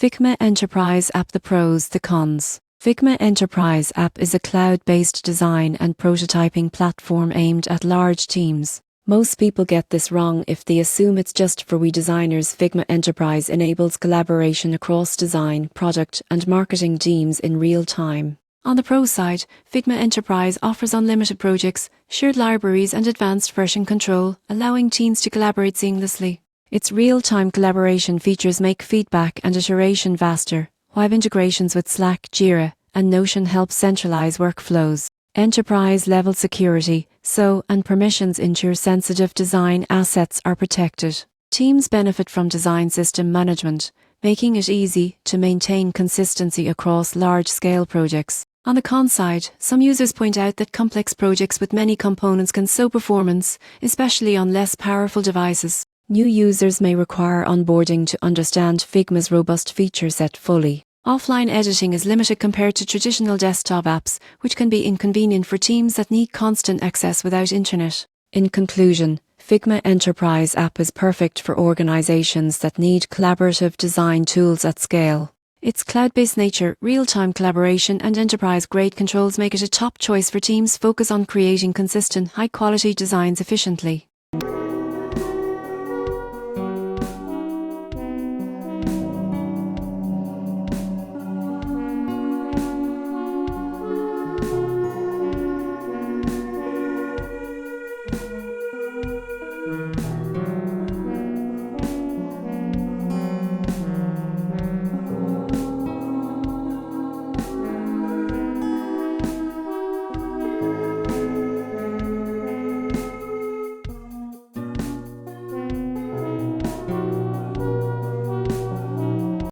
Figma Enterprise App. The pros, the cons. Figma Enterprise App is a cloud-based design and prototyping platform aimed at large teams. Most people get this wrong if they assume it's just for we designers. Figma Enterprise enables collaboration across design, product, and marketing teams in real time. On the pro side, Figma Enterprise offers unlimited projects, shared libraries, and advanced version control, allowing teams to collaborate seamlessly. Its real-time collaboration features make feedback and iteration faster, while integrations with Slack, Jira, and Notion help centralize workflows. Enterprise-level security, and permissions ensure sensitive design assets are protected. Teams benefit from design system management, making it easy to maintain consistency across large-scale projects. On the con side, some users point out that complex projects with many components can slow performance, especially on less powerful devices. New users may require onboarding to understand Figma's robust feature set fully. Offline editing is limited compared to traditional desktop apps, which can be inconvenient for teams that need constant access without internet. In conclusion, Figma Enterprise App is perfect for organizations that need collaborative design tools at scale. Its cloud-based nature, real-time collaboration, and enterprise-grade controls make it a top choice for teams focused on creating consistent, high-quality designs efficiently.